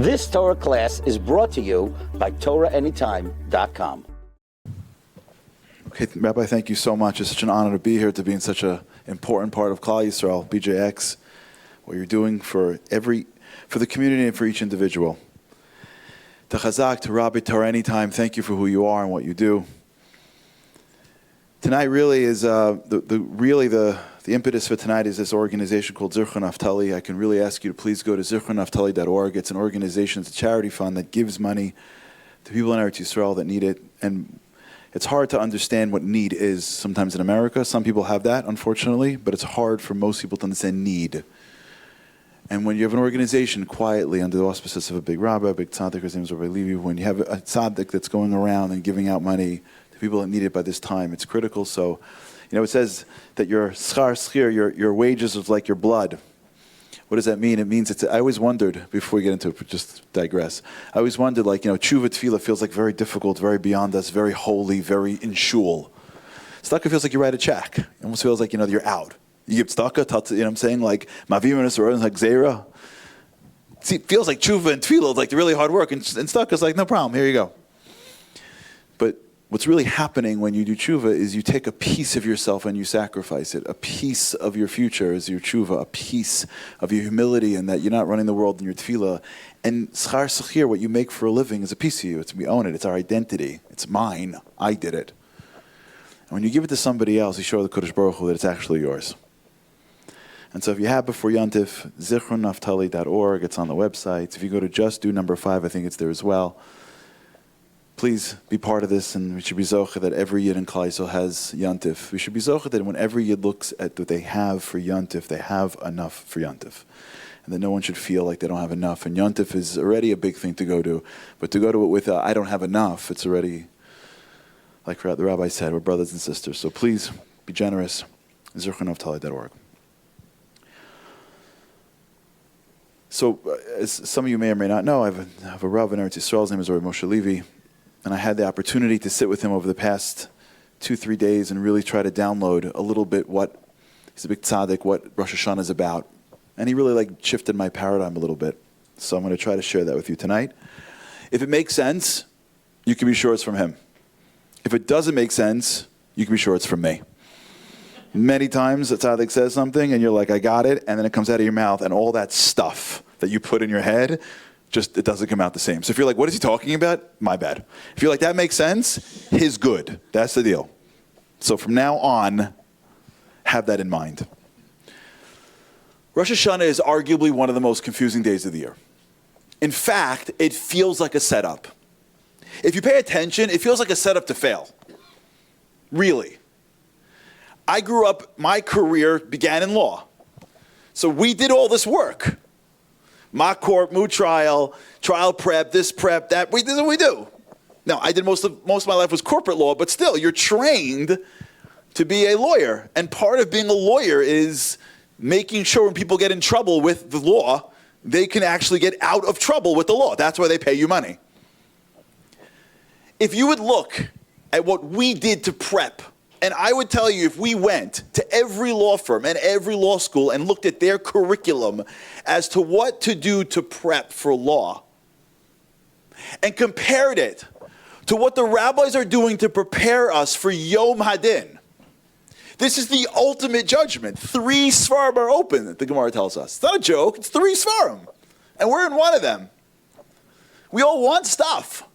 This Torah class is brought to you by TorahAnytime.com. Okay, Rabbi, thank you so much. It's such an honor to be here, to be in such an important part of Klal Yisrael, BJX, what you're doing for the community and for each individual. To Chazak, to Rabbi Torah Anytime, thank you for who you are and what you do. Tonight really is the impetus for tonight is this organization called Zichron Naftali. I can really ask you to please go to zichronnaftali.org. It's an organization, it's a charity fund that gives money to people in Eretz Yisrael that need it. And it's hard to understand what need is sometimes in America. Some people have that, unfortunately, but it's hard for most people to understand need. And when you have an organization quietly under the auspices of a big rabbi, a big tzaddik, his name is Rabbi Levi, when you have a tzaddik that's going around and giving out money to people that need it by this time, it's critical. So, it says that your schir, your wages is like your blood. What does that mean? It means I always wondered, before we get into it, just digress, I always wondered, tshuva tefillah feels like very difficult, very beyond us, very holy, very in shul. Tzedakah feels like you write a check. It almost feels like, you're out. You give tzedakah, what I'm saying? Like, maviminus or like zera. See, it feels like tshuva and tefillah is like the really hard work, and tzedakah is like, no problem, here you go. But what's really happening when you do tshuva is you take a piece of yourself and you sacrifice it. A piece of your future is your tshuva, a piece of your humility, and that you're not running the world in your tefillah. And schar sechir, what you make for a living, is a piece of you. We own it. It's our identity. It's mine. I did it. And when you give it to somebody else, you show the Kodesh Baruch Hu that it's actually yours. And so if you have before Yontif, zichronnaftali.org, it's on the website. If you go to Just Do number 5, I think it's there as well. Please be part of this, and we should be zocheh that every Yid in Klal Yisrael has Yontif. We should be zocheh that when every Yid looks at what they have for Yontif, they have enough for Yontif. And that no one should feel like they don't have enough. And Yontif is already a big thing to go to. But to go to it with I don't have enough, it's already, like the rabbi said, we're brothers and sisters. So please be generous. zichronnaftali.org. So, as some of you may or may not know, I have a Rav in Eretz Yisrael. His name is Rabbi Moshe Levi. And I had the opportunity to sit with him over the past 2-3 days and really try to download a little bit what, he's a big tzaddik, what Rosh Hashanah is about. And he really shifted my paradigm a little bit. So I'm going to try to share that with you tonight. If it makes sense, you can be sure it's from him. If it doesn't make sense, you can be sure it's from me. Many times the tzaddik says something and you're like, I got it, and then it comes out of your mouth, and all that stuff that you put in your head, it doesn't come out the same. So if you're like, what is he talking about? My bad. If you're like, that makes sense, his good. That's the deal. So from now on, have that in mind. Rosh Hashanah is arguably one of the most confusing days of the year. In fact, it feels like a setup. If you pay attention, it feels like a setup to fail. Really. I grew up, my career began in law. So we did all this work. Mock court, moot trial, trial prep, this prep, that. This is what we do. Now, I did most of my life was corporate law, but still, you're trained to be a lawyer. And part of being a lawyer is making sure when people get in trouble with the law, they can actually get out of trouble with the law. That's why they pay you money. If you would look at what we did to prep, and I would tell you, if we went to every law firm and every law school and looked at their curriculum as to what to do to prep for law, and compared it to what the rabbis are doing to prepare us for Yom Hadin, this is the ultimate judgment. 3 Sfarim are open, the Gemara tells us. It's not a joke, it's 3 Sfarim. And we're in one of them. We all want stuff.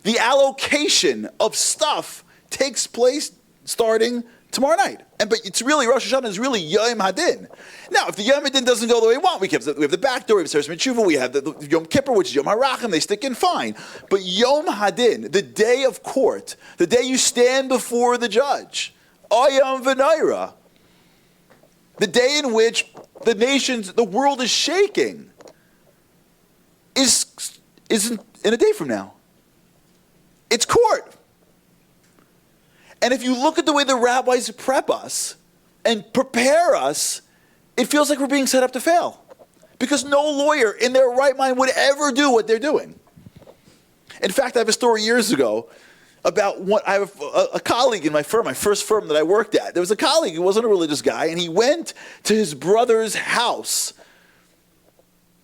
The allocation of stuff takes place starting tomorrow night. But it's really, Rosh Hashanah is really Yom Hadin. Now, if the Yom Hadin doesn't go the way we want, we have the back door, we have Seres Mitzvah, we have the Yom Kippur, which is Yom HaRachim, they stick in fine. But Yom Hadin, the day of court, the day you stand before the judge, Ayam V'Naira, the day in which the world is shaking, isn't in a day from now. It's court. And if you look at the way the rabbis prep us and prepare us, it feels like we're being set up to fail. Because no lawyer in their right mind would ever do what they're doing. In fact, I have a story years ago about I have a colleague in my firm, my first firm that I worked at. There was a colleague who wasn't a religious guy, and he went to his brother's house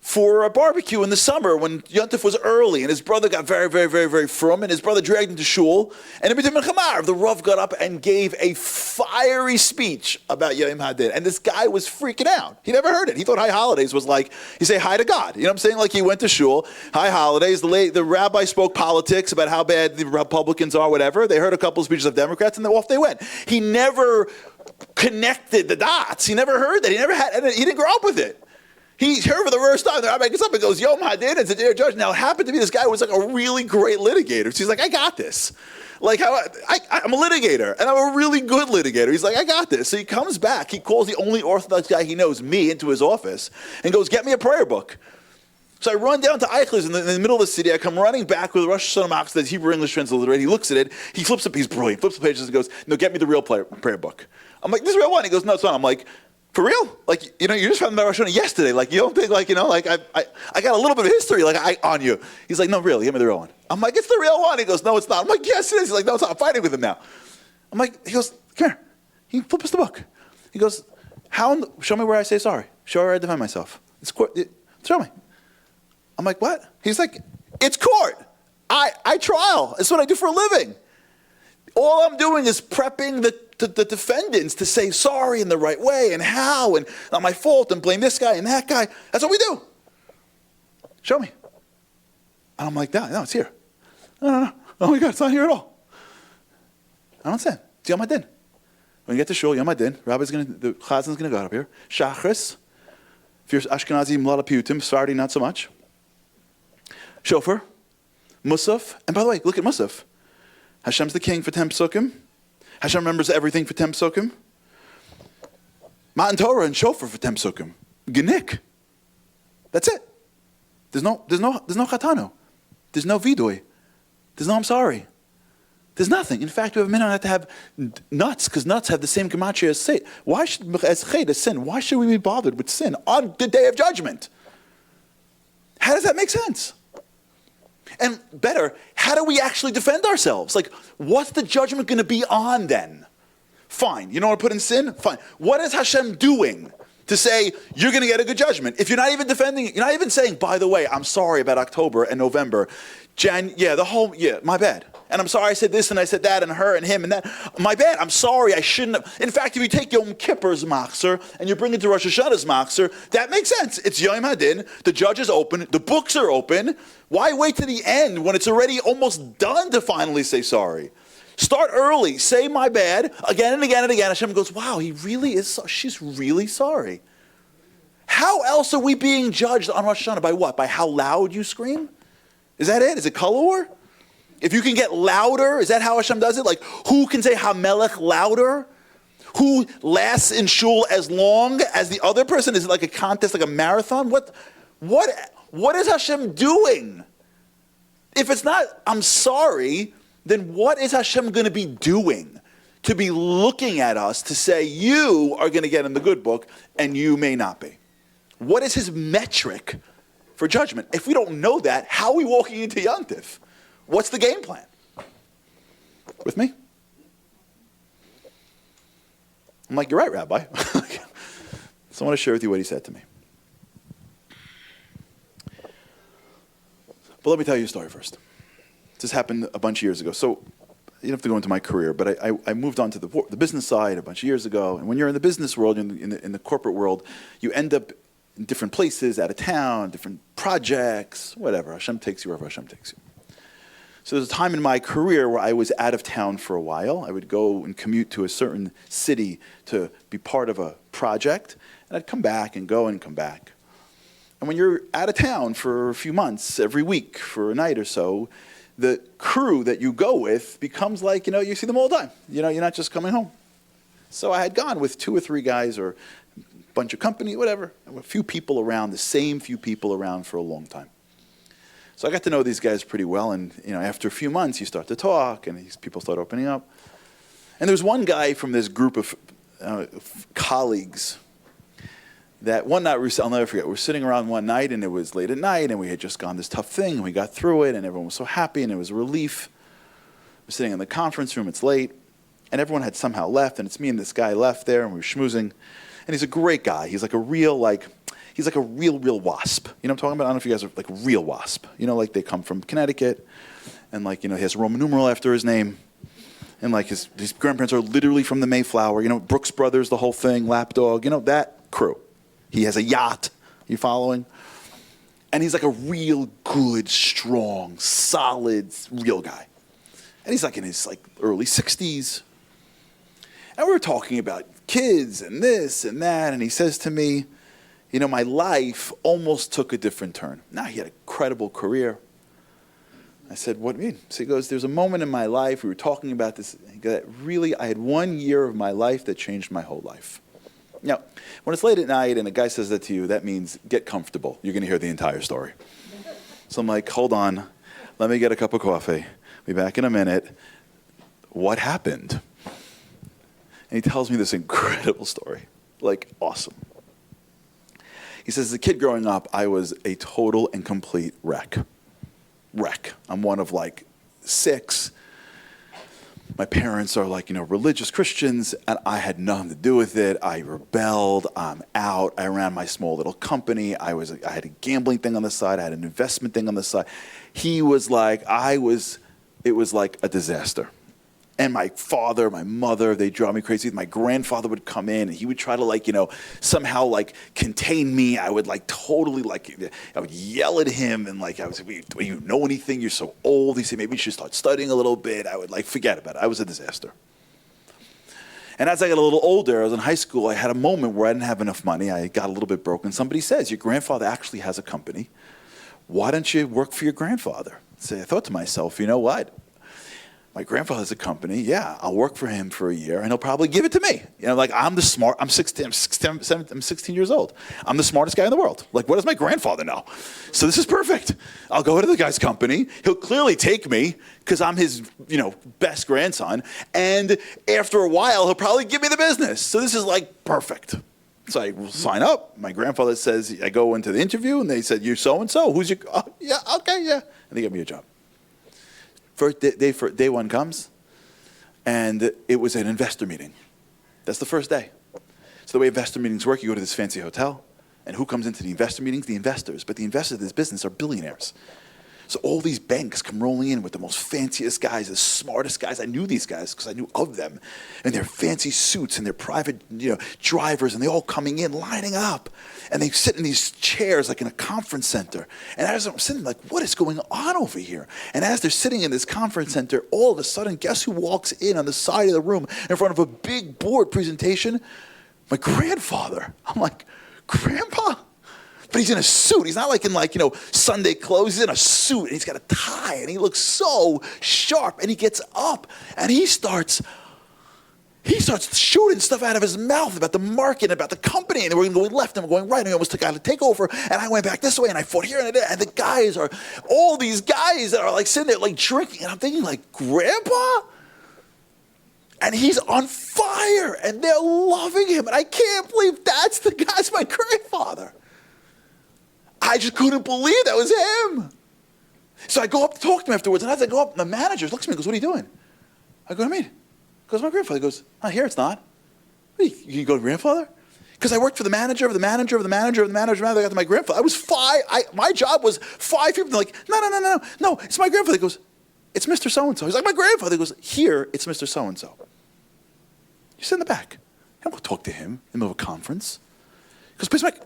for a barbecue in the summer when Yontif was early, and his brother got very, very, very, very frum, and his brother dragged him to shul. And the Rav got up and gave a fiery speech about Yom Hadin, and this guy was freaking out. He never heard it. He thought High Holidays was like, you say hi to God. You know what I'm saying? Like he went to shul, High Holidays, the rabbi spoke politics about how bad the Republicans are, whatever. They heard a couple of speeches of Democrats, and then off they went. He never connected the dots. He never heard that. He didn't grow up with it. He heard for the first time, the rabbi gets up and goes, Yom Hadin, it's a day of judgment. Now, it happened to be this guy was like a really great litigator. So he's like, I got this. Like, I'm a litigator, and I'm a really good litigator. He's like, I got this. So he comes back. He calls the only Orthodox guy he knows, me, into his office and goes, get me a prayer book. So I run down to Eichler's in the middle of the city. I come running back with Rosh Hashanah, the Hebrew-English transliterated. He looks at it. He flips up. He's brilliant. Flips the pages and goes, no, get me the real prayer book. I'm like, this is the real one. He goes, no, it's not. I'm like, for real? Like, you just found the Rosh Hashanah yesterday. Like, you don't think, like, like, I got a little bit of history, like, on you. He's like, no, really, give me the real one. I'm like, it's the real one. He goes, no, it's not. I'm like, yes, it is. He's like, no, it's not. I'm fighting with him now. I'm like, he goes, come here. He flips the book. He goes, show me where I say sorry. Show me where I defend myself. Show me. I'm like, what? He's like, it's court. I trial. It's what I do for a living. All I'm doing is prepping the defendants to say sorry in the right way and how and not my fault and blame this guy and that guy. That's what we do. Show me. And I'm like, no, it's here. No. Oh my God, it's not here at all. I don't say. It's Yom Hadin. When you get to shul, Yom Hadin, the Chazin's going to go up here. Shachris. If you're Ashkenazi, Mlala Piyutim, Sephardi, not so much. Shofar. Musaf. And by the way, look at Musaf. Hashem's the king for 10 psukim. Hashem remembers everything for 10 psukim. Matan Torah and Shofar for 10 psukim. Genik. That's it. There's no chatano. There's no vidui. There's no I'm sorry. There's nothing. In fact, we have a minute to have nuts, because nuts have the same gematria as sin. As sin. Why should we be bothered with sin on the day of judgment? How does that make sense? And better, how do we actually defend ourselves? Like, what's the judgment going to be on then? Fine. You don't want to put in sin? Fine. What is Hashem doing to say you're going to get a good judgment? If you're not even defending it, you're not even saying, by the way, I'm sorry about October and November. My bad. And I'm sorry I said this and I said that and her and him and that. My bad. I'm sorry. I shouldn't have. In fact, if you take Yom Kippur's machzer and you bring it to Rosh Hashanah's machzer, that makes sense. It's Yom Hadin. The judge is open. The books are open. Why wait to the end when it's already almost done to finally say sorry? Start early. Say my bad again and again and again. Hashem goes, wow, he really is. She's really sorry. How else are we being judged on Rosh Hashanah? By what? By how loud you scream? Is that it? Is it color war? If you can get louder, is that how Hashem does it? Like, who can say Hamelech louder? Who lasts in shul as long as the other person? Is it like a contest, like a marathon? What is Hashem doing? If it's not, I'm sorry, then what is Hashem going to be doing? To be looking at us to say, you are going to get in the good book, and you may not be. What is his metric for judgment? If we don't know that, how are we walking into Yontif? What's the game plan? With me? I'm like, you're right, Rabbi. So I want to share with you what he said to me. But let me tell you a story first. This happened a bunch of years ago. So you don't have to go into my career, but I moved on to the business side a bunch of years ago. And when you're in the business world, in the corporate world, you end up in different places, out of town, different projects, whatever. Hashem takes you wherever Hashem takes you. So there's a time in my career where I was out of town for a while. I would go and commute to a certain city to be part of a project, and I'd come back and go and come back. And when you're out of town for a few months, every week for a night or so, the crew that you go with becomes like, you see them all the time. You're not just coming home. So I had gone with 2 or 3 guys or a bunch of company, whatever, a few people around, the same few people around for a long time. So I got to know these guys pretty well, and after a few months, you start to talk, and these people start opening up. And there's one guy from this group of colleagues that one night, I'll never forget, we're sitting around one night, and it was late at night, and we had just gone this tough thing, and we got through it, and everyone was so happy, and it was a relief. We're sitting in the conference room, it's late, and everyone had somehow left, and it's me and this guy left there, and we were schmoozing. And he's a great guy. He's like a real, He's like a real wasp. You know what I'm talking about? I don't know if you guys are like a real wasp. You know, like they come from Connecticut, and like, you know, he has a Roman numeral after his name. And like his grandparents are literally from the Mayflower. You know, Brooks Brothers, the whole thing, Lapdog, you know, that crew. He has a yacht. You following? And he's like a real good, strong, solid, real guy. And he's like in his like early 60s. And we were talking about kids and this and that. And he says to me, you know, my life almost took a different turn. Now, he had a credible career. I said, what do you mean? So he goes, there's a moment in my life, we were talking about this, really, I had 1 year of my life that changed my whole life. Now, when it's late at night and a guy says that to you, that means get comfortable. You're going to hear the entire story. So I'm like, hold on. Let me get a cup of coffee. Be back in a minute. What happened? And he tells me this incredible story. Like, awesome. He says, as a kid growing up, I was a total and complete wreck. I'm one of like 6. My parents are like, you know, religious Christians, and I had nothing to do with it. I rebelled. I'm out. I ran my small little company. I had a gambling thing on the side. I had an investment thing on the side. He was like, it was like a disaster. And my father, my mother, they drove me crazy. My grandfather would come in and he would try to like, you know, somehow like contain me. I would like totally like, I would yell at him and like, I was like, do you know anything? You're so old. He said, maybe you should start studying a little bit. I would like, forget about it. I was a disaster. And as I got a little older, I was in high school, I had a moment where I didn't have enough money. I got a little bit broken. Somebody says, your grandfather actually has a company. Why don't you work for your grandfather? So I thought to myself, you know what? My grandfather has a company. Yeah, I'll work for him for a year, and he'll probably give it to me. You know, like I'm 16 years old. I'm the smartest guy in the world. Like, what does my grandfather know? So this is perfect. I'll go to the guy's company. He'll clearly take me because I'm his, you know, best grandson. And after a while, he'll probably give me the business. So this is like perfect. So I sign up. My grandfather says, I go into the interview, and they said, you're so-and-so. Who's your, oh, yeah, okay, yeah. And they give me a job. Day one comes, and it was an investor meeting. That's the first day. So the way investor meetings work, you go to this fancy hotel, and who comes into the investor meetings? The investors. But the investors of this business are billionaires. So all these banks come rolling in with the most fanciest guys, the smartest guys. I knew these guys because I knew of them. And their fancy suits and their private, you know, drivers, and they all coming in, lining up. And they sit in these chairs like in a conference center. And as I'm sitting, like, what is going on over here? And as they're sitting in this conference center, all of a sudden, guess who walks in on the side of the room in front of a big board presentation? My grandfather. I'm like, Grandpa? But he's in a suit. He's not like in like, you know, Sunday clothes. He's in a suit and he's got a tie and he looks so sharp, and he gets up and he starts shooting stuff out of his mouth about the market, about the company, and we're going left and we're going right, and we almost got to take over, and I went back this way and I fought here and there, and the guys are, all these guys that are like sitting there like drinking, and I'm thinking like, Grandpa? And he's on fire and they're loving him, and I can't believe that's my grandfather. I just couldn't believe that was him. So I go up to talk to him afterwards, and as I go up, the manager looks at me and goes, what are you doing? I go, what do you mean? He goes, my grandfather. He goes, oh, here it's not. You go to grandfather? Because I worked for the manager of the manager of the manager of the manager. I got to my grandfather. I was 5. My job was 5 people. They're like, no, it's my grandfather. He goes, it's Mr. So-and-so. He's like, my grandfather. He goes, here, it's Mr. So-and-so. You sit in the back. I don't go talk to him in the middle of a conference. He goes, please, Mike.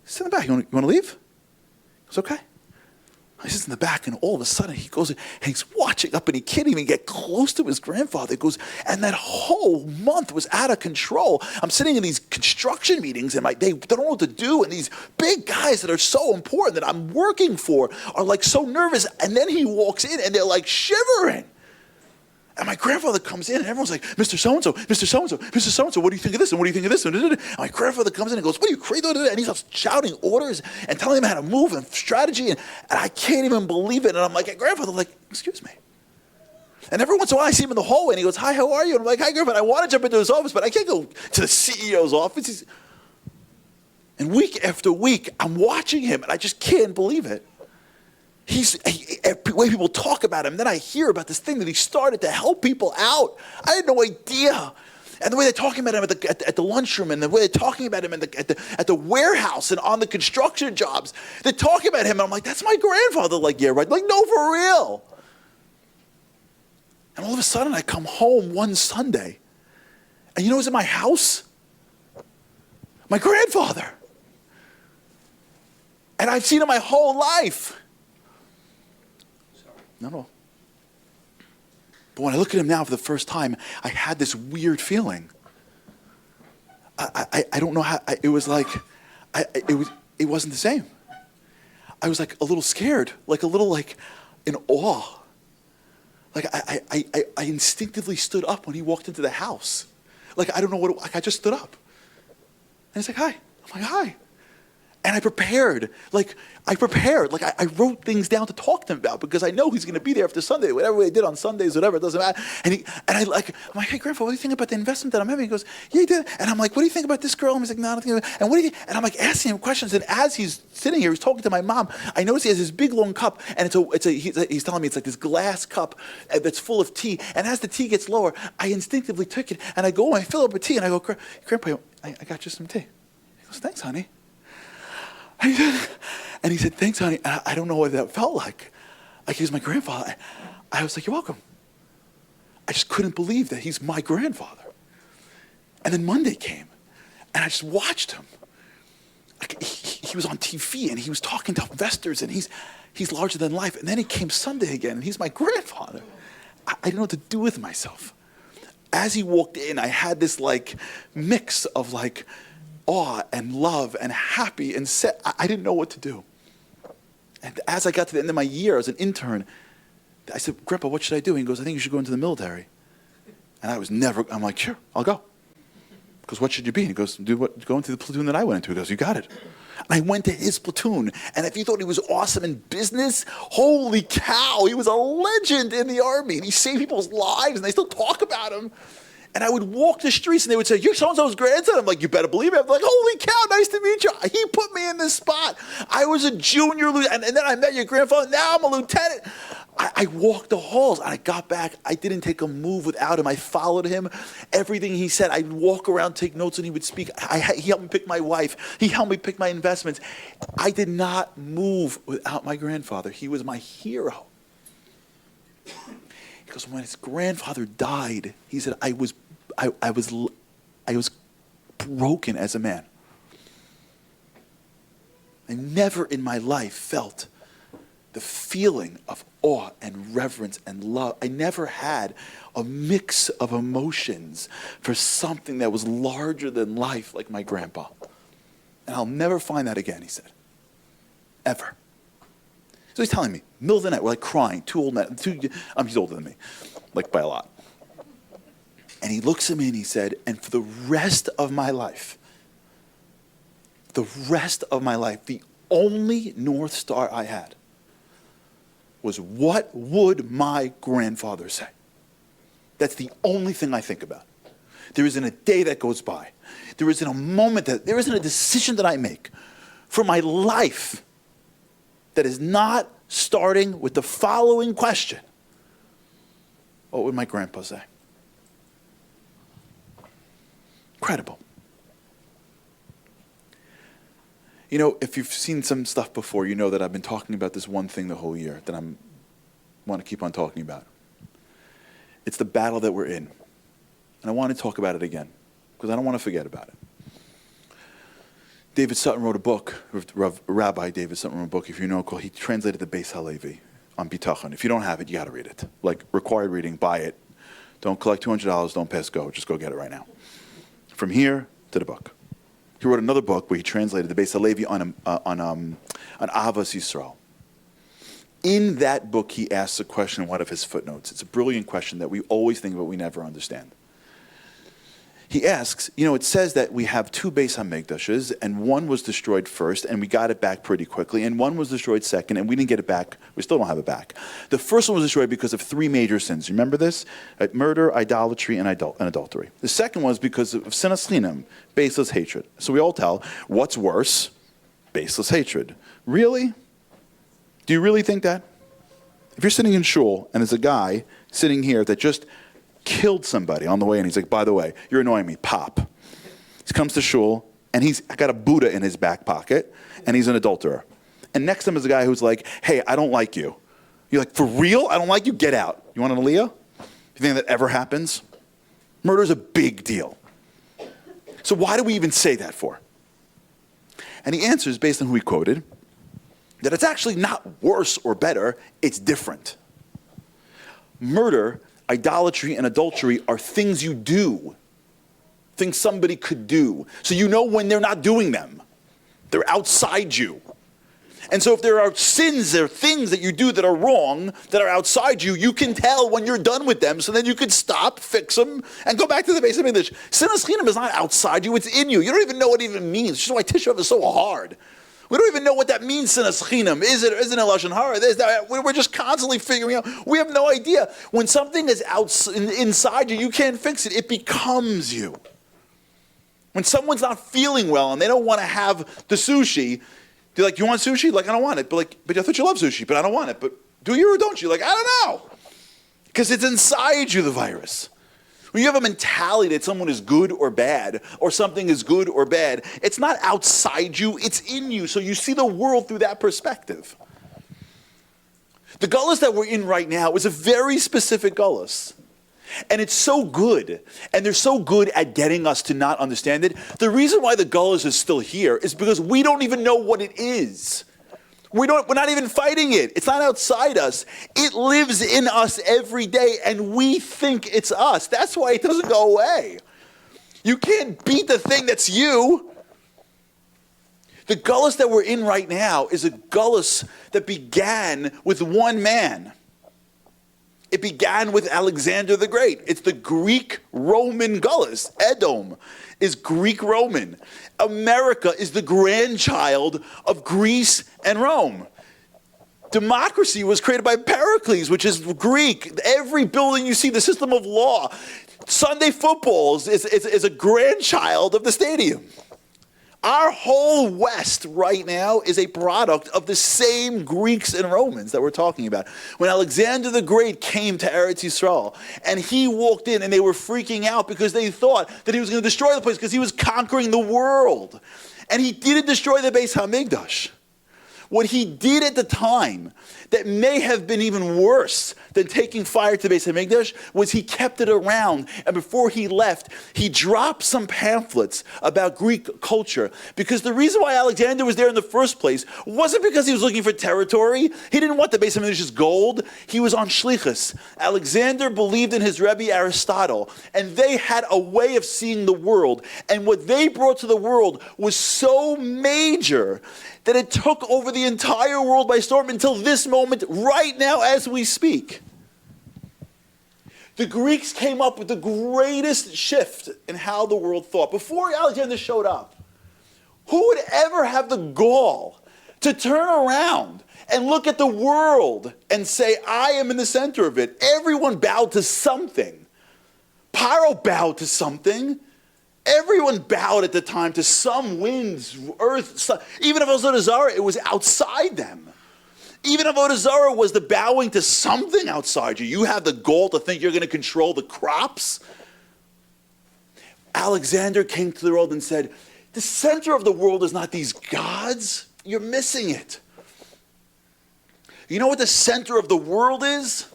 Sit in the back. You want to leave? He goes, okay. He sits in the back, and all of a sudden he goes and he's watching up, and he can't even get close to his grandfather. He goes, and that whole month was out of control. I'm sitting in these construction meetings, and they don't know what to do, and these big guys that are so important that I'm working for are like so nervous. And then he walks in, and they're like shivering. And my grandfather comes in, and everyone's like, Mr. So-and-so, Mr. So-and-so, Mr. So-and-so, what do you think of this? And what do you think of this? And my grandfather comes in and goes, what are you crazy? And he starts shouting orders and telling him how to move and strategy. And I can't even believe it. And I'm like, hey, grandfather, like, excuse me. And every once in a while I see him in the hallway, and he goes, hi, how are you? And I'm like, hi, grandfather, I want to jump into his office, but I can't go to the CEO's office. And week after week, I'm watching him, and I just can't believe it. The way people talk about him, then I hear about this thing that he started to help people out. I had no idea And the way they're talking about him at the lunchroom, and the way they're talking about him at the warehouse and on the construction jobs. They're talking about him, and I'm like, that's my grandfather. Like, yeah, right. Like, no, for real. And all of a sudden, I come home one Sunday, and you know who's in my house? My grandfather. And I've seen him my whole life. No. But when I look at him now for the first time, I had this weird feeling. I don't know how, it was like, it wasn't the same. I was like a little scared, like a little like in awe. Like I instinctively stood up when he walked into the house. Like I don't know what, like I just stood up. And he's like, hi. I'm like, hi. And I prepared. I wrote things down to talk to him about because I know he's going to be there after Sunday, whatever they did on Sundays, whatever, it doesn't matter. I'm like, hey, Grandpa, what do you think about the investment that I'm having? He goes, yeah, you did. And I'm like, what do you think about this girl? And he's like, no, I don't think about it. And what do you? And I'm like asking him questions. And as he's sitting here, he's talking to my mom. I notice he has this big long cup, and he's telling me it's like this glass cup that's full of tea. And as the tea gets lower, I instinctively took it, and I go and I fill up with tea, and I go, Grandpa, I got you some tea. He goes, thanks, honey. And he said, thanks, honey. And I don't know what that felt like. Like he was my grandfather. I was like, you're welcome. I just couldn't believe that he's my grandfather. And then Monday came, and I just watched him. Like he was on TV, and he was talking to investors, and he's larger than life. And then he came Sunday again, and he's my grandfather. I didn't know what to do with myself. As he walked in, I had this like mix of like awe and love and happy and sad. I didn't know what to do. And as I got to the end of my year as an intern, I said, Grandpa, what should I do? He goes, I think you should go into the military. And I'm like, sure, I'll go. Because what should you be? And he goes, go into the platoon that I went into. He goes, you got it. And I went to his platoon. And if you thought he was awesome in business, holy cow, he was a legend in the Army. And he saved people's lives, and they still talk about him. And I would walk the streets, and they would say, you're so-and-so's grandson. I'm like, you better believe it. I'm like, holy cow, nice to meet you. He put me in this spot. I was a junior lieutenant, and then I met your grandfather. Now I'm a lieutenant. I walked the halls, and I got back. I didn't take a move without him. I followed him. Everything he said, I'd walk around, take notes, and he would speak. He helped me pick my wife. He helped me pick my investments. I did not move without my grandfather. He was my hero. Because when his grandfather died, he said, I was broken as a man. I never in my life felt the feeling of awe and reverence and love. I never had a mix of emotions for something that was larger than life like my grandpa. And I'll never find that again, he said. Ever. So he's telling me, middle of the night, we're like crying, two old men, he's older than me, like by a lot. And he looks at me and he said, and for the rest of my life, the only North Star I had was what would my grandfather say? That's the only thing I think about. There isn't a day that goes by. There isn't a moment there isn't a decision that I make for my life that is not starting with the following question. What would my grandpa say? Incredible. You know, if you've seen some stuff before, you know that I've been talking about this one thing the whole year that I want to keep on talking about. It's the battle that we're in. And I want to talk about it again, because I don't want to forget about it. David Sutton wrote a book, Rabbi David Sutton wrote a book, if you know, he translated the Beis Halevi on Bitachon. If you don't have it, you got to read it. Like, required reading, buy it. Don't collect $200, don't pass go. Just go get it right now. From here to the book. He wrote another book where he translated the Beis Halevi on Ahavas Yisrael. In that book, he asks a question in one of his footnotes. It's a brilliant question that we always think about, we never understand. He asks, you know, it says that we have two Beis HaMikdashes, and one was destroyed first, and we got it back pretty quickly, and one was destroyed second, and we didn't get it back. We still don't have it back. The first one was destroyed because of three major sins. You remember this? Murder, idolatry, and adultery. The second was because of sinas chinam, baseless hatred. So we all tell, what's worse? Baseless hatred. Really? Do you really think that? If you're sitting in shul, and there's a guy sitting here that just killed somebody on the way in. He's like, by the way, you're annoying me, Pop. He comes to shul, and he's got a Buddha in his back pocket, and he's an adulterer. And next to him is a guy who's like, hey, I don't like you. You're like, for real? I don't like you? Get out. You want an aliyah? You think that ever happens? Murder is a big deal. So why do we even say that for? And the answer is based on who we quoted, that it's actually not worse or better, it's different. Murder, idolatry, and adultery are things you do, things somebody could do. So you know when they're not doing them. They're outside you. And so if there are sins, there are things that you do that are wrong, that are outside you, you can tell when you're done with them, so then you can stop, fix them, and go back to the base of English. Sinas chinam is not outside you, it's in you. You don't even know what it even means. This is why Tisha B'Av is so hard. We don't even know what that means, sinas chinam. Isn't it Lashon Hara? We're just constantly figuring out. We have no idea. When something is inside you, you can't fix it. It becomes you. When someone's not feeling well and they don't want to have the sushi, they're like, you want sushi? Like, I don't want it. But I thought you love sushi, but I don't want it. But do you or don't you? Like, I don't know. Because it's inside you, the virus. When you have a mentality that someone is good or bad, or something is good or bad, it's not outside you, it's in you. So you see the world through that perspective. The gullus that we're in right now is a very specific gullus. And it's so good, and they're so good at getting us to not understand it. The reason why the gullus is still here is because we don't even know what it is. We're not even fighting it. It's not outside us. It lives in us every day, and we think it's us. That's why it doesn't go away. You can't beat the thing that's you. The gullus that we're in right now is a gullus that began with one man. It began with Alexander the Great. It's the Greek-Roman gullus. Edom is Greek-Roman. America is the grandchild of Greece and Rome. Democracy was created by Pericles, which is Greek. Every building you see, the system of law. Sunday football is a grandchild of the stadium. Our whole West right now is a product of the same Greeks and Romans that we're talking about. When Alexander the Great came to Eretz Yisrael, and he walked in and they were freaking out because they thought that he was going to destroy the place because he was conquering the world. And he didn't destroy the Beis HaMikdash. What he did at the time that may have been even worse than taking fire to the Beis HaMikdash was he kept it around, and before he left, he dropped some pamphlets about Greek culture, because the reason why Alexander was there in the first place wasn't because he was looking for territory. He didn't want the Beis HaMikdash's gold. He was on shlichus. Alexander believed in his Rebbe Aristotle, and they had a way of seeing the world, and what they brought to the world was so major that it took over the entire world by storm until this moment, right now as we speak. The Greeks came up with the greatest shift in how the world thought. Before Alexander showed up, who would ever have the gall to turn around and look at the world and say, I am in the center of it? Everyone bowed to something. Paro bowed to something. Everyone bowed at the time to some winds, earth, sun. Even if Avodah Zarah, it was outside them. Even if Avodah Zarah was the bowing to something outside you. You have the goal to think you're going to control the crops. Alexander came to the world and said, the center of the world is not these gods. You're missing it. You know what the center of the world is?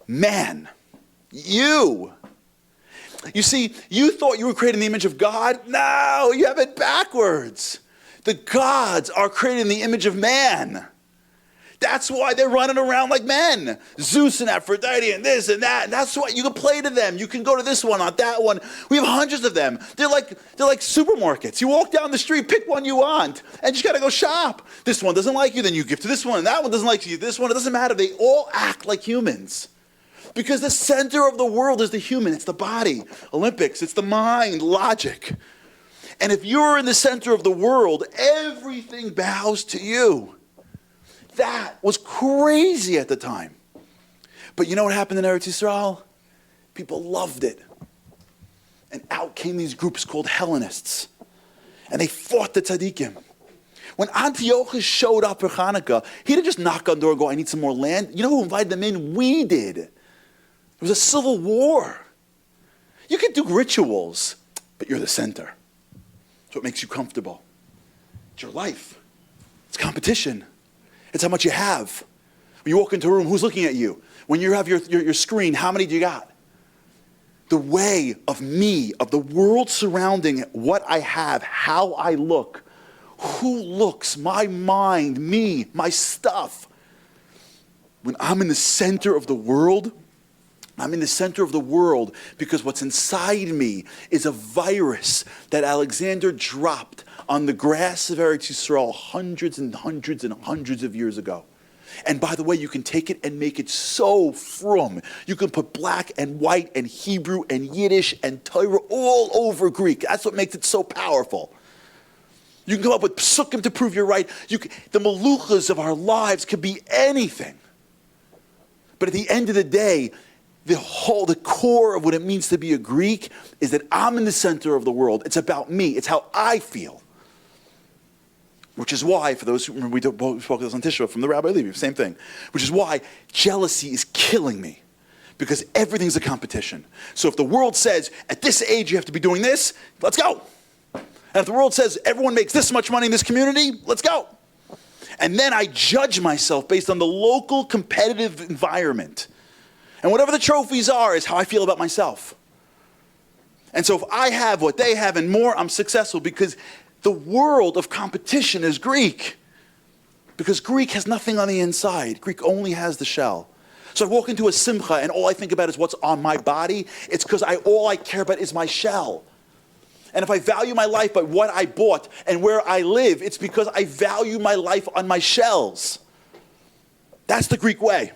Man. You. You see, you thought you were creating the image of God. No, you have it backwards. The gods are created in the image of man. That's why they're running around like men. Zeus and Aphrodite and this and that. And that's why you can play to them. You can go to this one, on that one. We have hundreds of them. They're like supermarkets. You walk down the street, pick one you want, and you just got to go shop. This one doesn't like you, then you give to this one. And that one doesn't like you, this one. It doesn't matter. They all act like humans. Because the center of the world is the human. It's the body. Olympics. It's the mind. Logic. And if you're in the center of the world, everything bows to you. That was crazy at the time. But you know what happened in Eretz Yisrael? People loved it. And out came these groups called Hellenists. And they fought the tzaddikim. When Antiochus showed up for Hanukkah, he didn't just knock on the door and go, I need some more land. You know who invited them in? We did. was a civil war. You can do rituals, but you're the center. It's what makes you comfortable. It's your life. It's competition. It's how much you have. When you walk into a room, who's looking at you? When you have your screen, how many do you got? The way of me, of the world surrounding what I have, how I look, who looks, my mind, me, my stuff. When I'm in the center of the world, I'm in the center of the world because what's inside me is a virus that Alexander dropped on the grass of Eretz Yisrael hundreds and hundreds and hundreds of years ago. And by the way, you can take it and make it so frum. You can put black and white and Hebrew and Yiddish and Torah all over Greek. That's what makes it so powerful. You can come up with psukim to prove you're right. The maluchas of our lives could be anything. But at the end of the day, the core of what it means to be a Greek is that I'm in the center of the world. It's about me. It's how I feel. Which is why, for those who remember, we spoke this on Tisha from the Rabbi Levi, same thing. Which is why jealousy is killing me. Because everything's a competition. So if the world says, at this age you have to be doing this, let's go. And if the world says, everyone makes this much money in this community, let's go. And then I judge myself based on the local competitive environment. And whatever the trophies are is how I feel about myself. And so if I have what they have and more, I'm successful because the world of competition is Greek. Because Greek has nothing on the inside. Greek only has the shell. So I walk into a simcha and all I think about is what's on my body. It's because all I care about is my shell. And if I value my life by what I bought and where I live, it's because I value my life on my shells. That's the Greek way.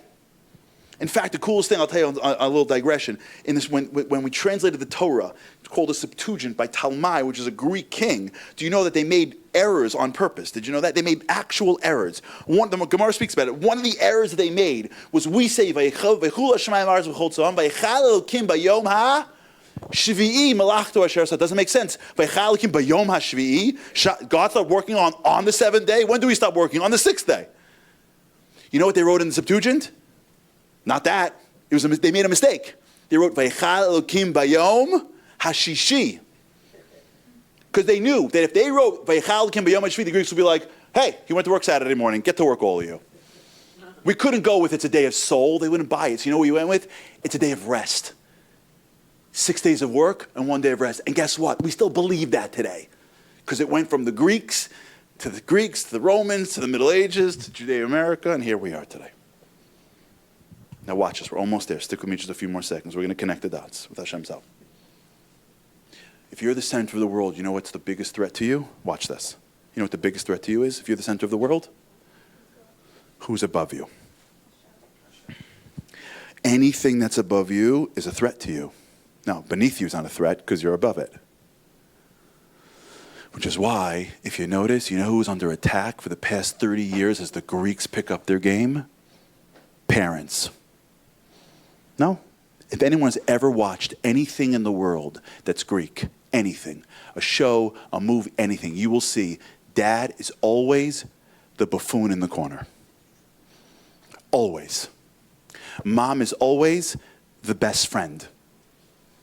In fact, the coolest thing, I'll tell you a little digression, in this, when we translated the Torah, it's called a Septuagint by Talmai, which is a Greek king. Do you know that they made errors on purpose? Did you know that? They made actual errors. The Gemara speaks about it. One of the errors that they made was we say, Vaychul Hashemayim Haaretz v'chol tzorah, Vaychal Elokim bayom ha-shvi'i malachto asher asah. Doesn't make sense. Vaychal Elokim bayom ha-shvi'i. God started working on the seventh day. When do we stop working? On the sixth day. You know what they wrote in the Septuagint? Not that. They made a mistake. They wrote, Vaychal Elokim bayom hashishi. Because they knew that if they wrote, Vaychal Elokim bayom hashishi, the Greeks would be like, hey, he went to work Saturday morning. Get to work, all of you. We couldn't go with it's a day of soul. They wouldn't buy it. So you know what we went with? It's a day of rest. 6 days of work and 1 day of rest. And guess what? We still believe that today. Because it went from the Greeks, to the Romans, to the Middle Ages, to Judeo-America, and here we are today. Now watch us, we're almost there. Stick with me just a few more seconds. We're going to connect the dots with Hashem's help. If you're the center of the world, you know what's the biggest threat to you? Watch this. You know what the biggest threat to you is if you're the center of the world? Who's above you? Anything that's above you is a threat to you. Now, beneath you is not a threat because you're above it. Which is why, if you notice, you know who's under attack for the past 30 years as the Greeks pick up their game? Parents. No? If anyone's ever watched anything in the world that's Greek, anything, a show, a movie, anything, you will see dad is always the buffoon in the corner. Always. Mom is always the best friend.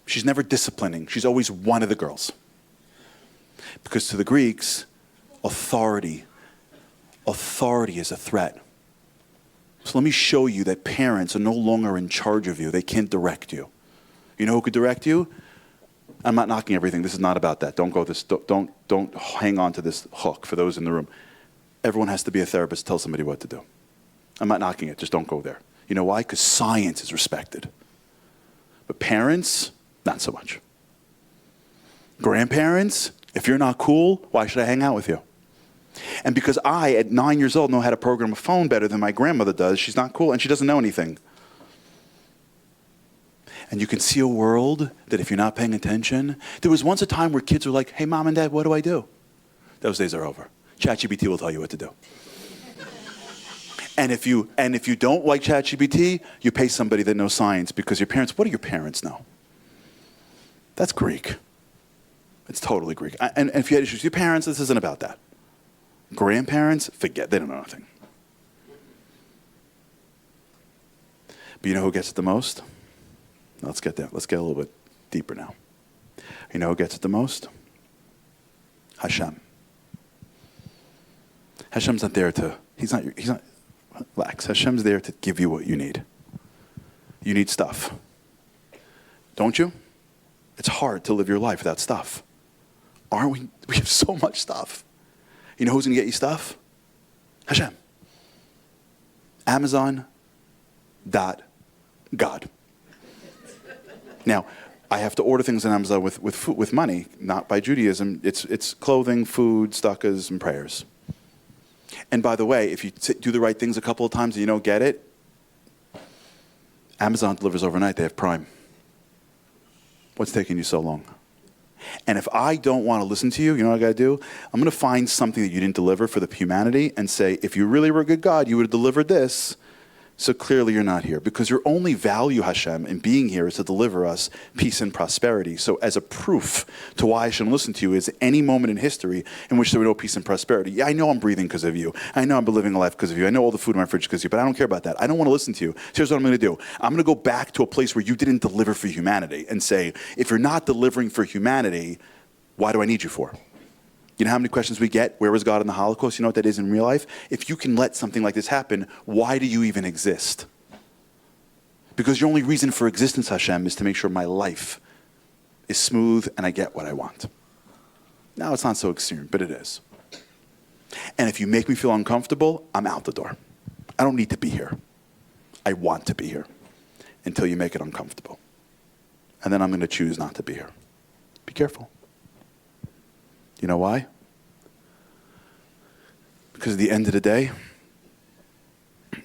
She's never disciplining. She's always one of the girls. Because to the Greeks, authority is a threat. So let me show you that parents are no longer in charge of you. They can't direct you. You know who could direct you? I'm not knocking everything. This is not about that. Don't hang on to this hook for those in the room. Everyone has to be a therapist to tell somebody what to do. I'm not knocking it. Just don't go there. You know why? Because science is respected. But parents, not so much. Grandparents, if you're not cool, why should I hang out with you? And because I, at 9 years old, know how to program a phone better than my grandmother does, she's not cool and she doesn't know anything. And you can see a world that if you're not paying attention, there was once a time where kids were like, hey, mom and dad, what do I do? Those days are over. ChatGPT will tell you what to do. And if you don't like ChatGPT, you pay somebody that knows science because your parents, what do your parents know? That's Greek. It's totally Greek. And if you had issues with your parents, this isn't about that. Grandparents, forget, they don't know nothing. But you know who gets it the most? Let's get there. Let's get a little bit deeper now. You know who gets it the most? Hashem. Hashem's not there to, he's not, relax. Hashem's there to give you what you need. You need stuff. Don't you? It's hard to live your life without stuff. Aren't we? We have so much stuff. You know who's going to get you stuff? Hashem. Amazon.God. Now, I have to order things on Amazon with money, not by Judaism. It's clothing, food, tzedakahs, and prayers. And by the way, if you do the right things a couple of times and you don't get it, Amazon delivers overnight. They have Prime. What's taking you so long? And if I don't want to listen to you, you know what I got to do? I'm going to find something that you didn't deliver for the humanity and say, if you really were a good God, you would have delivered this. So clearly you're not here. Because your only value, Hashem, in being here is to deliver us peace and prosperity. So as a proof to why I shouldn't listen to you is any moment in history in which there were no peace and prosperity. Yeah, I know I'm breathing because of you. I know I'm living a life because of you. I know all the food in my fridge because of you. But I don't care about that. I don't want to listen to you. So here's what I'm going to do. I'm going to go back to a place where you didn't deliver for humanity and say, if you're not delivering for humanity, why do I need you for? You know how many questions we get? Where was God in the Holocaust? You know what that is in real life? If you can let something like this happen, why do you even exist? Because your only reason for existence, Hashem, is to make sure my life is smooth and I get what I want. Now, it's not so extreme, but it is. And if you make me feel uncomfortable, I'm out the door. I don't need to be here. I want to be here until you make it uncomfortable. And then I'm going to choose not to be here. Be careful. You know why? Because at the end of the day,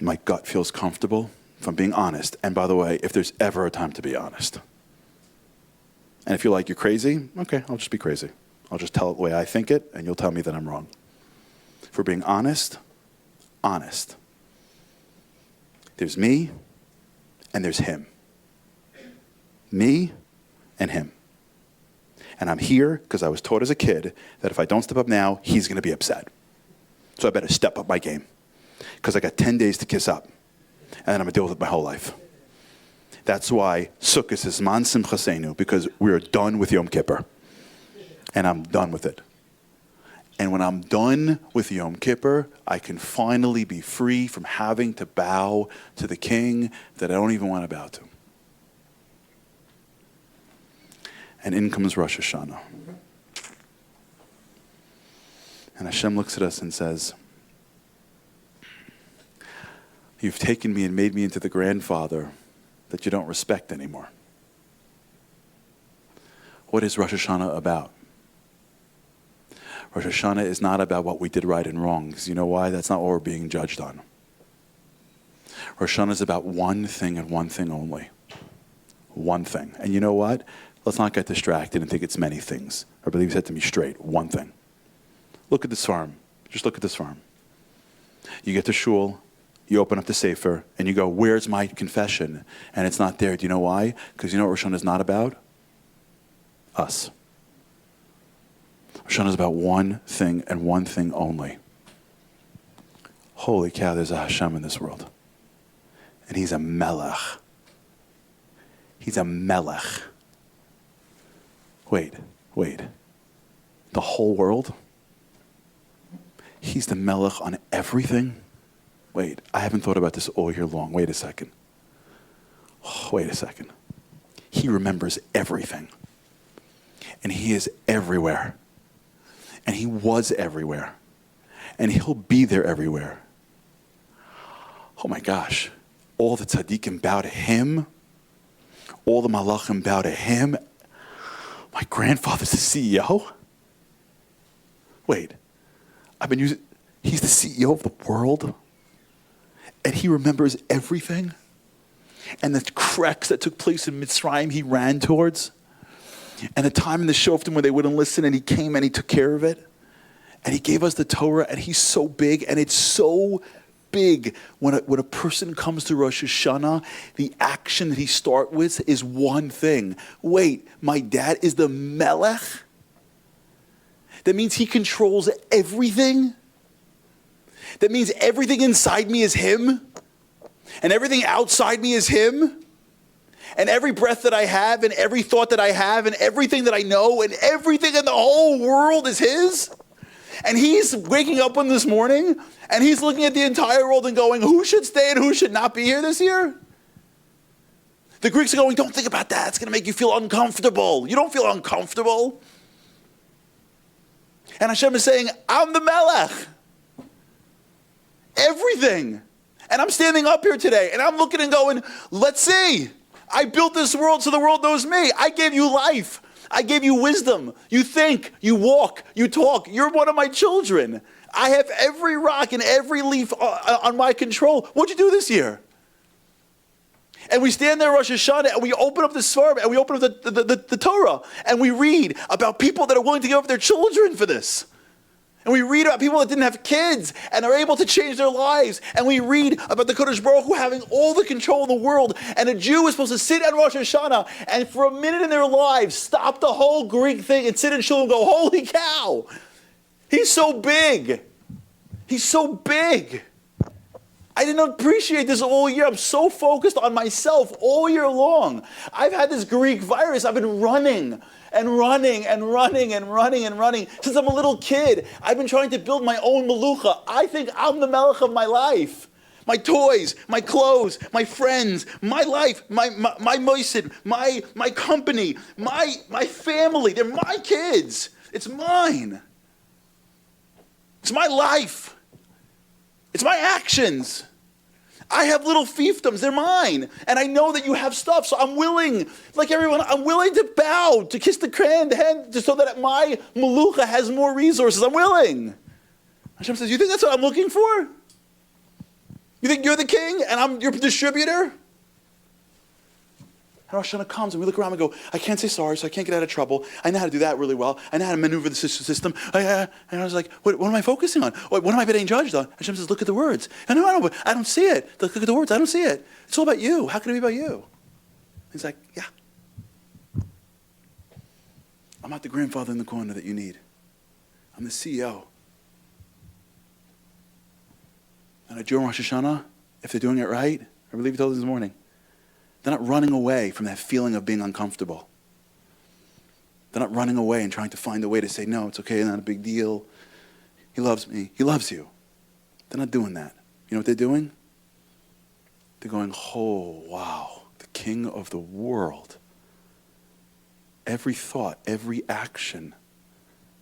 my gut feels comfortable if I'm being honest. And by the way, if there's ever a time to be honest. And if you're like, you're crazy, okay, I'll just be crazy. I'll just tell it the way I think it, and you'll tell me that I'm wrong. If we're being honest, there's me and there's him. Me and him. And I'm here because I was taught as a kid that if I don't step up now, he's going to be upset. So I better step up my game. Because I got 10 days to kiss up. And then I'm going to deal with it my whole life. That's why Sukkot is Man Simchasenu, because we're done with Yom Kippur. And I'm done with it. And when I'm done with Yom Kippur, I can finally be free from having to bow to the king that I don't even want to bow to. And in comes Rosh Hashanah. And Hashem looks at us and says, you've taken me and made me into the grandfather that you don't respect anymore. What is Rosh Hashanah about? Rosh Hashanah is not about what we did right and wrong. Because you know why? That's not what we're being judged on. Rosh Hashanah is about one thing and one thing only. One thing. And you know what? Let's not get distracted and think it's many things. I believe he said to me straight, one thing. Look at this farm. Just look at this farm. You get to shul, you open up the sefer, and you go, where's my confession? And it's not there. Do you know why? Because you know what Rosh Hashanah is not about? Us. Rosh Hashanah is about one thing and one thing only. Holy cow, there's a Hashem in this world. And he's a melech. He's a melech. Wait. The whole world? He's the melech on everything? Wait, I haven't thought about this all year long. Wait a second. He remembers everything. And he is everywhere. And he was everywhere. And he'll be there everywhere. Oh my gosh. All the tzaddikim bow to him. All the malachim bow to him. My grandfather's the CEO? Wait, he's the CEO of the world? And he remembers everything? And the cracks that took place in Mitzrayim he ran towards? And the time in the Shoftim when they wouldn't listen and he came and he took care of it? And he gave us the Torah and he's so big and it's so big. When a person comes to Rosh Hashanah, the action that he starts with is one thing. Wait, my dad is the Melech? That means he controls everything? That means everything inside me is him? And everything outside me is him? and every breath that I have, and every thought that I have, and everything that I know, and everything in the whole world is his. And he's waking up one this morning, and he's looking at the entire world and going, who should stay and who should not be here this year? The Greeks are going, don't think about that. It's going to make you feel uncomfortable. You don't feel uncomfortable. And Hashem is saying, I'm the Melech. Everything. And I'm standing up here today, and I'm looking and going, let's see. I built this world so the world knows me. I gave you life. I gave you wisdom. You think, you walk, you talk. You're one of my children. I have every rock and every leaf on my control. What'd you do this year? And we stand there Rosh Hashanah, and we open up the Svarim, and we open up the Torah, and we read about people that are willing to give up their children for this. And we read about people that didn't have kids and are able to change their lives. And we read about the Kodesh Baruch Hu having all the control in the world. And a Jew is supposed to sit at Rosh Hashanah and for a minute in their lives stop the whole Greek thing and sit in shul and go, holy cow, he's so big. He's so big. I didn't appreciate this all year. I'm so focused on myself all year long. I've had this Greek virus. I've been running and running and running and running and running since I'm a little kid. I've been trying to build my own melucha. I think I'm the melech of my life. My toys, my clothes, my friends, my life, my moisid, my company, my family. They're my kids. It's mine. It's my life. It's my actions. I have little fiefdoms, they're mine. And I know that you have stuff, so I'm willing, like everyone, I'm willing to bow, to kiss the hand, just so that my melucha has more resources. I'm willing. Hashem says, you think that's what I'm looking for? You think you're the king and I'm your distributor? And Rosh Hashanah comes and we look around and go, I can't say sorry, so I can't get out of trouble. I know how to do that really well. I know how to maneuver the system. And I was like, what am I focusing on? What am I being judged on? Hashem says, look at the words. I know, I don't see it. Look at the words, I don't see it. It's all about you. How can it be about you? He's like, yeah. I'm not the grandfather in the corner that you need. I'm the CEO. And at Rosh Hashanah, if they're doing it right, I believe you told us this morning, they're not running away from that feeling of being uncomfortable. They're not running away and trying to find a way to say, no, it's okay, not a big deal. He loves me. He loves you. They're not doing that. You know what they're doing? They're going, oh, wow, the king of the world. Every thought, every action,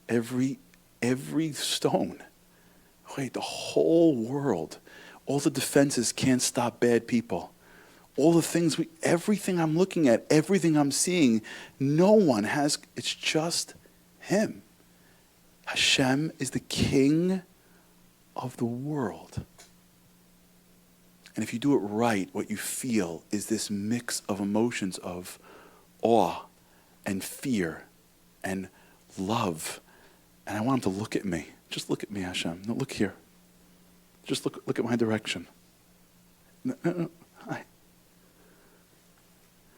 every stone. Wait, the whole world, all the defenses can't stop bad people. All the things, everything I'm looking at, everything I'm seeing, no one has, it's just him. Hashem is the king of the world. And if you do it right, what you feel is this mix of emotions of awe and fear and love. And I want him to look at me. Just look at me, Hashem. No, look here. Just look at my direction. No.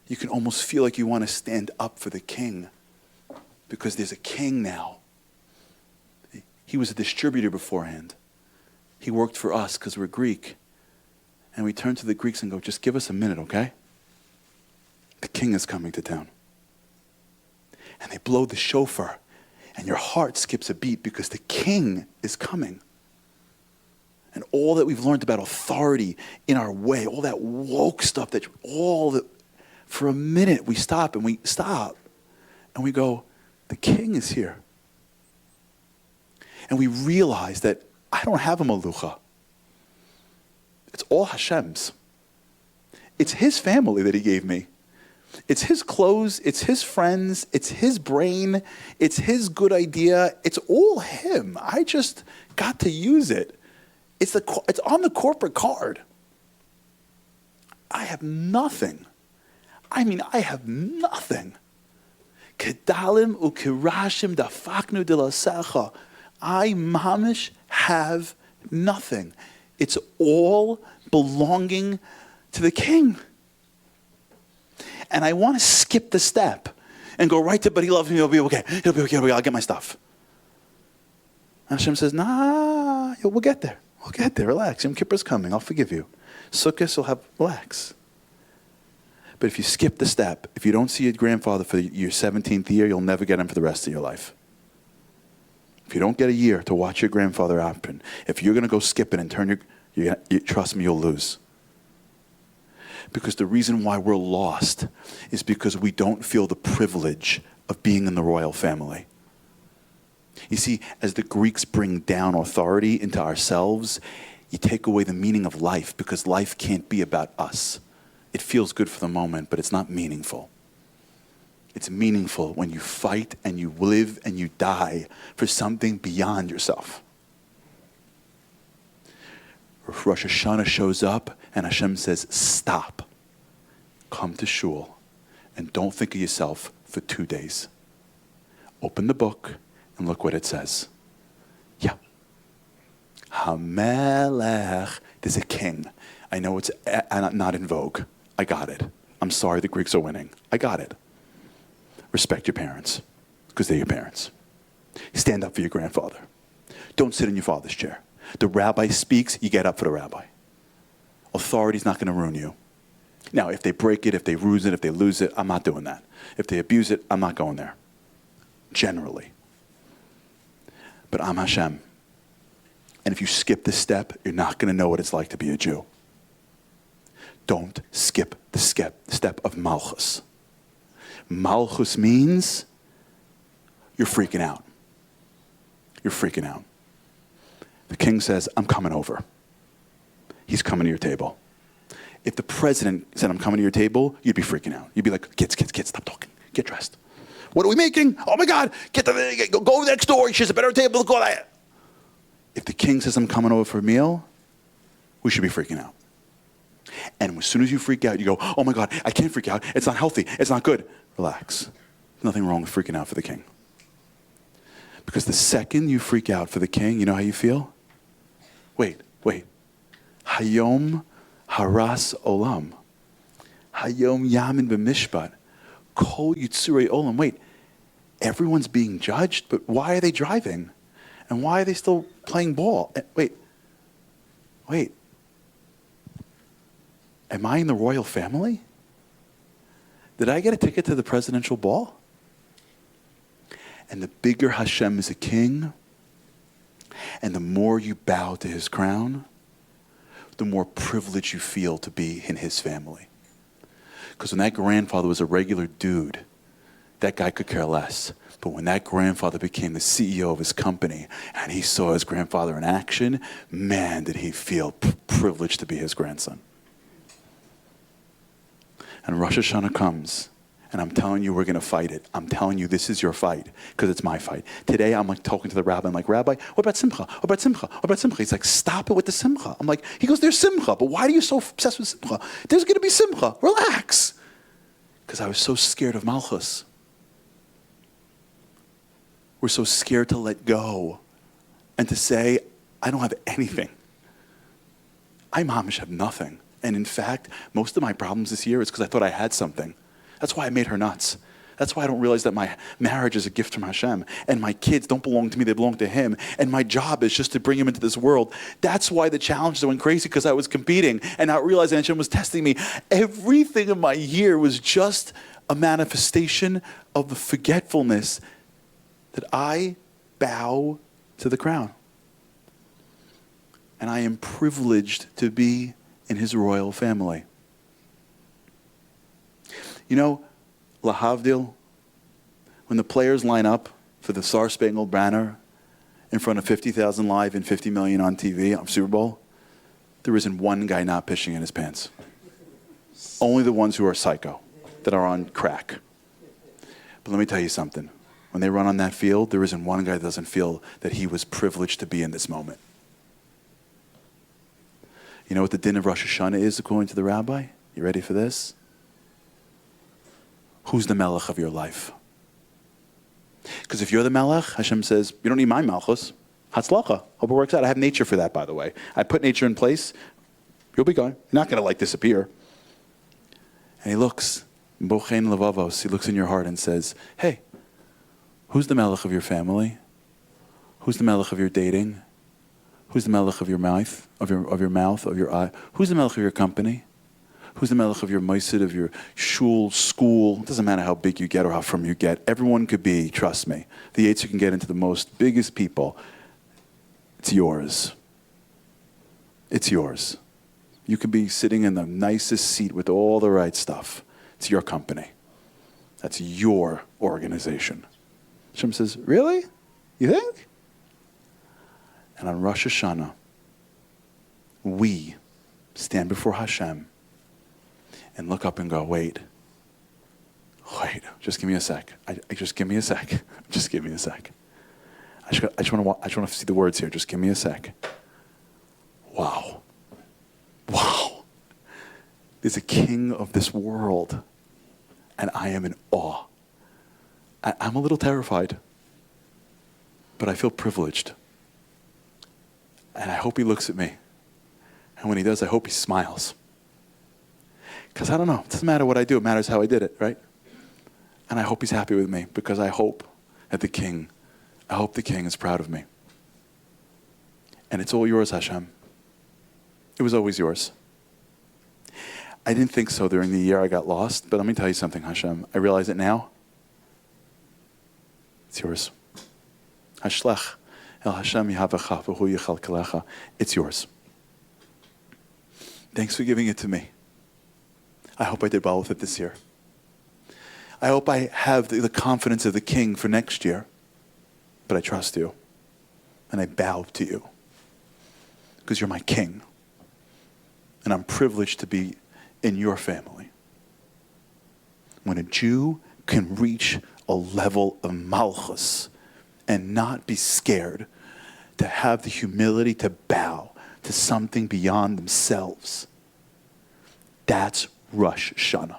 You can almost feel like you want to stand up for the king because there's a king now. He was a distributor beforehand. He worked for us because we're Greek. And we turn to the Greeks and go, just give us a minute, okay? The king is coming to town. And they blow the shofar, and your heart skips a beat because the king is coming. And all that we've learned about authority in our way, all that woke stuff, for a minute we stop and we go, the king is here. And we realize that I don't have a malucha. It's all Hashem's. It's his family that he gave me. It's his clothes, it's his friends, it's his brain, it's his good idea. It's all him. I just got to use it. It's on the corporate card. I have nothing. I have nothing. Kedalim ukirashim dafaknu dilasecha. I, mamish, have nothing. It's all belonging to the king. And I want to skip the step and go right to, but he loves me, he'll be okay, I'll get my stuff. And Hashem says, nah, we'll get there. Relax. Yom Kippur's coming, I'll forgive you. Sukkot, you'll relax. But if you skip the step, if you don't see your grandfather for your 17th year, you'll never get him for the rest of your life. If you don't get a year to watch your grandfather happen, if you're going to go skip it and turn trust me, you'll lose. Because the reason why we're lost is because we don't feel the privilege of being in the royal family. You see, as the Greeks bring down authority into ourselves, you take away the meaning of life, because life can't be about us. It feels good for the moment, but it's not meaningful. It's meaningful when you fight and you live and you die for something beyond yourself. Rosh Hashanah shows up and Hashem says, stop. Come to shul and don't think of yourself for 2 days. Open the book and look what it says. Yeah. HaMelech. There's a king. I know it's not in vogue. I got it. I'm sorry the Greeks are winning. I got it. Respect your parents, because they're your parents. Stand up for your grandfather. Don't sit in your father's chair. The rabbi speaks, you get up for the rabbi. Authority's not going to ruin you. Now, if they break it, if they lose it, if they lose it, I'm not doing that. If they abuse it, I'm not going there. Generally. But I'm Hashem. And if you skip this step, you're not going to know what it's like to be a Jew. Don't skip the step of Malchus. Malchus means you're freaking out. You're freaking out. The king says, I'm coming over. He's coming to your table. If the president said, I'm coming to your table, you'd be freaking out. You'd be like, kids, stop talking. Get dressed. What are we making? Oh my God, go next door. She's a better table. Go there. If the king says, I'm coming over for a meal, we should be freaking out. And as soon as you freak out, you go, oh my God, I can't freak out. It's not healthy. It's not good. Relax. There's nothing wrong with freaking out for the king. Because the second you freak out for the king, you know how you feel? Wait. Hayom haras olam. Hayom yamin b'mishpat. Kol yitzurei olam. Wait, everyone's being judged, but why are they driving? And why are they still playing ball? Wait. Am I in the royal family? Did I get a ticket to the presidential ball? And the bigger Hashem is a king, and the more you bow to his crown, the more privilege you feel to be in his family. Because when that grandfather was a regular dude, that guy could care less. But when that grandfather became the CEO of his company and he saw his grandfather in action, man, did he feel privileged to be his grandson. And Rosh Hashanah comes, and I'm telling you, we're going to fight it. I'm telling you, this is your fight, because it's my fight. Today, I'm like talking to the rabbi. I'm like, Rabbi, what about Simcha? What about Simcha? What about Simcha? He's like, stop it with the Simcha. I'm like, he goes, there's Simcha, but why are you so obsessed with Simcha? There's going to be Simcha. Relax. Because I was so scared of Malchus. We're so scared to let go and to say, I don't have anything. I, mamish, have nothing. And in fact, most of my problems this year is because I thought I had something. That's why I made her nuts. That's why I don't realize that my marriage is a gift from Hashem. And my kids don't belong to me, they belong to him. And my job is just to bring him into this world. That's why the challenges went crazy, because I was competing and not realizing Hashem was testing me. Everything in my year was just a manifestation of the forgetfulness that I bow to the crown. And I am privileged to be in his royal family. You know, lahavdil, when the players line up for the Star Spangled Banner in front of 50,000 live and 50 million on TV on Super Bowl, there isn't one guy not pissing in his pants. Only the ones who are psycho, that are on crack. But let me tell you something. When they run on that field, there isn't one guy that doesn't feel that he was privileged to be in this moment. You know what the din of Rosh Hashanah is according to the rabbi? You ready for this? Who's the melech of your life? Because if you're the melech, Hashem says, you don't need my malchus. Hatzlacha. Hope it works out. I have nature for that, by the way. I put nature in place. You'll be gone. You're not going to disappear. And he looks, bochein levavos, he looks in your heart and says, hey, who's the melech of your family? Who's the melech of your dating? Who's the melech of your mouth, of your eye? Who's the melech of your company? Who's the melech of your maisid, of your shul, school? It doesn't matter how big you get or how from you get. Everyone could be, trust me. The Yetzer can get into the most biggest people. It's yours. It's yours. You could be sitting in the nicest seat with all the right stuff. It's your company. That's your organization. Hashem says, really? You think? And on Rosh Hashanah, we stand before Hashem and look up and go, wait, just give me a sec. Just give me a sec. Just give me a sec. I just want to see the words here. Just give me a sec. Wow. Wow. There's a king of this world, and I am in awe. I'm a little terrified, but I feel privileged. And I hope he looks at me. And when he does, I hope he smiles. Because I don't know. It doesn't matter what I do. It matters how I did it, right? And I hope he's happy with me, because I hope that the king is proud of me. And it's all yours, Hashem. It was always yours. I didn't think so during the year I got lost, but let me tell you something, Hashem. I realize it now. It's yours. Hashlech el Hashem yihavacha v'hu yichalkelecha. It's yours. Thanks for giving it to me. I hope I did well with it this year. I hope I have the confidence of the king for next year. But I trust you. And I bow to you. Because you're my king. And I'm privileged to be in your family. When a Jew can reach a level of malchus and not be scared, to have the humility to bow to something beyond themselves, that's Rosh Hashanah.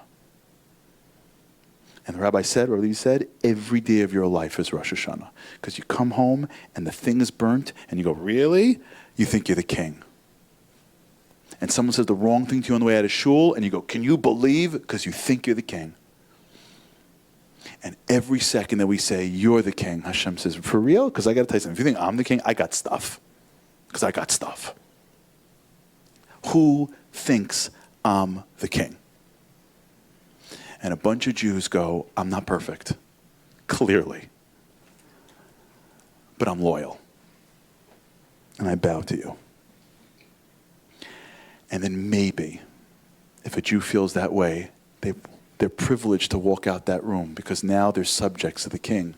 And the rabbi said, or Lee said, every day of your life is Rosh Hashanah. Because you come home and the thing is burnt and you go, really? You think you're the king. And someone says the wrong thing to you on the way out of shul and you go, can you believe? Because you think you're the king. And every second that we say, you're the king, Hashem says, for real? Because I got to tell you something. If you think I'm the king, I got stuff. Because I got stuff. Who thinks I'm the king? And a bunch of Jews go, I'm not perfect, clearly. But I'm loyal. And I bow to you. And then maybe, if a Jew feels that way, they're privileged to walk out that room because now they're subjects of the king.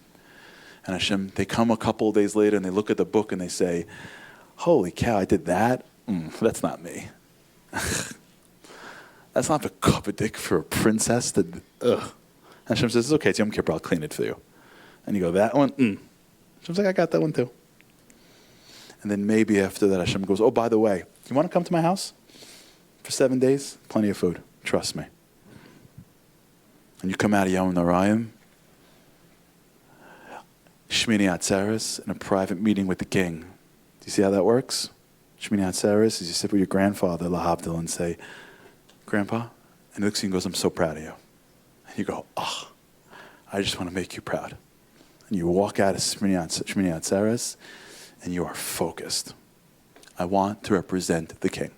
And Hashem, they come a couple of days later and they look at the book and they say, holy cow, I did that? That's not me. That's not the kovedik for a princess. Hashem says, it's okay, it's Yom Kippur, I'll clean it for you. And you go, that one? Hashem's like, I got that one too. And then maybe after that, Hashem goes, oh, by the way, you want to come to my house for 7 days? Plenty of food. Trust me. And you come out of Yom Narayim, Shmini Atzeres, in a private meeting with the king. Do you see how that works? Shmini Atzeres is you sit with your grandfather, Lahavdil, and say, Grandpa, and he looks at you and goes, I'm so proud of you. And you go, oh, I just want to make you proud. And you walk out of Shmini Atzeres, and you are focused. I want to represent the king.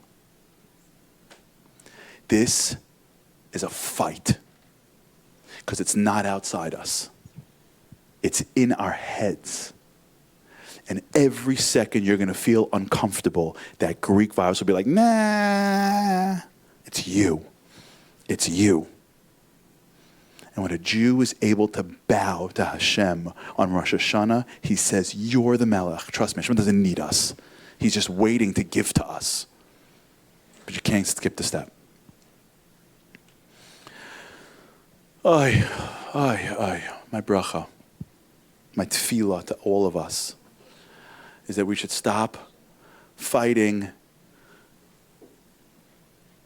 This is a fight. Because it's not outside us. It's in our heads. And every second you're going to feel uncomfortable, that Greek virus will be like, nah, it's you. It's you. And when a Jew is able to bow to Hashem on Rosh Hashanah, he says, you're the Melech. Trust me, Hashem doesn't need us. He's just waiting to give to us. But you can't skip the step. My bracha, my tefillah to all of us is that we should stop fighting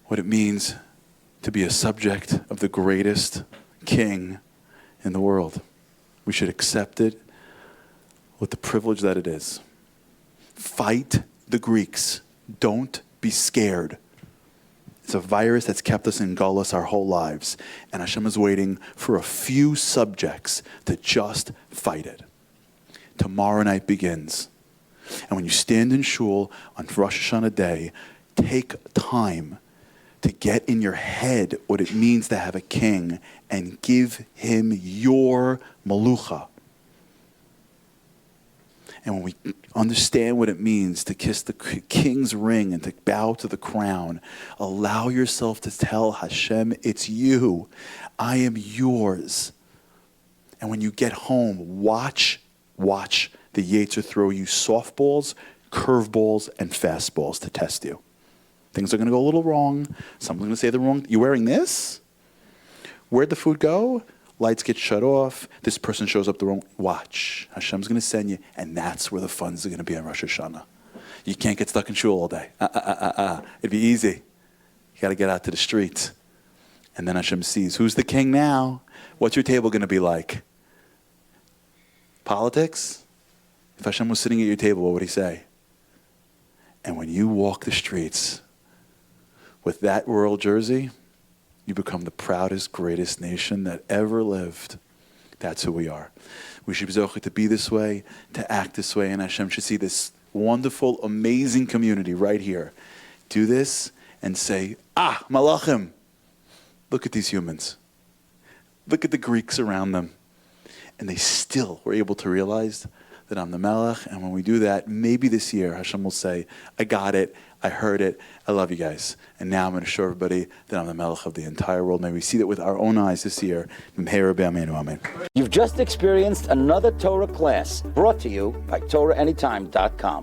what it means to be a subject of the greatest king in the world. We should accept it with the privilege that it is. Fight the Greeks. Don't be scared. It's a virus that's kept us in Gullus our whole lives. And Hashem is waiting for a few subjects to just fight it. Tomorrow night begins. And when you stand in shul on Rosh Hashanah day, take time to get in your head what it means to have a king and give him your malucha. And when we understand what it means to kiss the king's ring and to bow to the crown, allow yourself to tell Hashem, it's you. I am yours. And when you get home, watch the Yetzer throw you softballs, curveballs, and fastballs to test you. Things are going to go a little wrong. Someone's going to say the wrong. You wearing this? Where'd the food go? Lights get shut off. This person shows up the wrong. Watch. Hashem's going to send you, and that's where the funds are going to be on Rosh Hashanah. You can't get stuck in shul all day. It'd be easy. You got to get out to the streets. And then Hashem sees, who's the king now? What's your table going to be like? Politics? If Hashem was sitting at your table, what would he say? And when you walk the streets with that royal jersey, you become the proudest, greatest nation that ever lived. That's who we are. We should be zocheh to be this way, to act this way, and Hashem should see this wonderful, amazing community right here. Do this and say, Malachim. Look at these humans. Look at the Greeks around them. And they still were able to realize that I'm the Melech, and when we do that, maybe this year Hashem will say, I got it, I heard it, I love you guys. And now I'm going to show everybody that I'm the Melech of the entire world. May we see that with our own eyes this year. Amen. You've just experienced another Torah class brought to you by TorahAnytime.com.